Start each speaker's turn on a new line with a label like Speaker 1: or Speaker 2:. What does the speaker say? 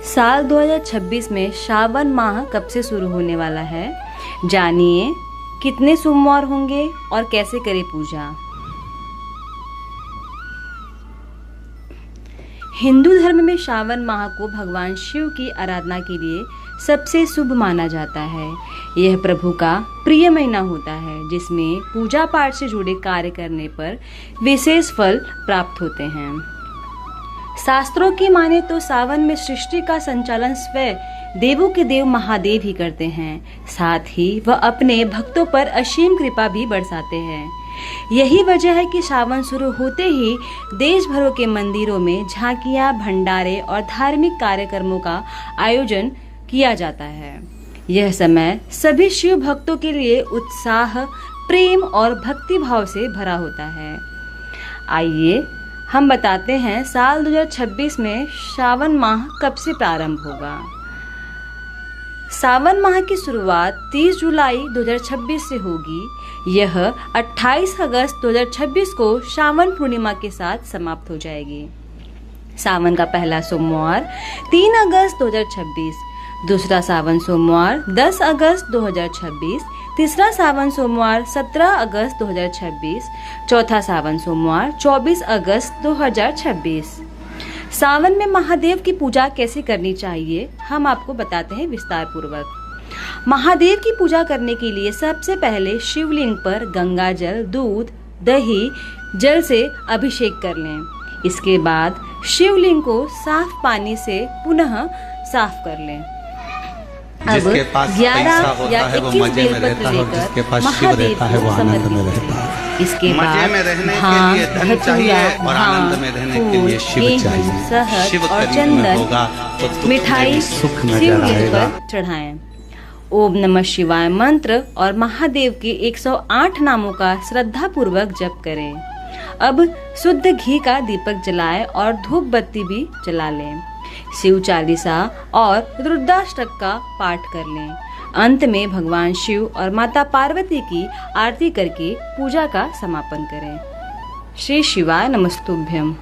Speaker 1: साल 2026 में श्रावण माह कब से शुरू होने वाला है, जानिए कितने सोमवार होंगे और कैसे करें पूजा। हिंदू धर्म में श्रावण माह को भगवान शिव की आराधना के लिए सबसे शुभ माना जाता है। यह प्रभु का प्रिय महीना होता है जिसमें पूजा पाठ से जुड़े कार्य करने पर विशेष फल प्राप्त होते हैं। शास्त्रों की माने तो सावन में सृष्टि का संचालन स्वयं देवों के देव महादेव ही करते हैं। साथ ही वह अपने भक्तों पर असीम कृपा भी बरसाते हैं। यही वजह है कि सावन शुरू होते ही देश भरों के मंदिरों में झांकियां, भंडारे और धार्मिक कार्यक्रमों का आयोजन किया जाता है। यह समय सभी शिव भक्तों के लिए उत्साह, प्रेम और भक्ति भाव से भरा होता है। आइए हम बताते हैं साल 2026 में श्रावण माह कब से प्रारंभ होगा। सावन माह की शुरुआत 30 जुलाई 2026 से होगी। यह 28 अगस्त 2026 को श्रावण पूर्णिमा के साथ समाप्त हो जाएगी। सावन का पहला सोमवार 3 अगस्त 2026, दूसरा सावन सोमवार 10 अगस्त 2026, तीसरा सावन सोमवार 17 अगस्त 2026, चौथा सावन सोमवार 24 अगस्त 2026। सावन में महादेव की पूजा कैसे करनी चाहिए, हम आपको बताते हैं विस्तार पूर्वक। महादेव की पूजा करने के लिए सबसे पहले शिवलिंग पर गंगा जल, दूध, दही, जल से अभिषेक कर लें। इसके बाद शिवलिंग को साफ पानी से पुनः साफ कर लें। अब 11 या 21 बेलपत्र लेकर महादेव को समर्पित करें। इसके बाद भांग, धतूरा, फूल, गेहूं, शहद और चंदन मिठाई शिवलिंग पर चढ़ाएं। ओम नमः शिवाय मंत्र और महादेव के 108 नामों का श्रद्धा पूर्वक जप करें। अब शुद्ध घी का दीपक जलाएं और धूप बत्ती भी जला लें। शिव चालीसा और रुद्राष्टक का पाठ कर लें। अंत में भगवान शिव और माता पार्वती की आरती करके पूजा का समापन करें। श्री शिवाय नमस्तुभ्यम।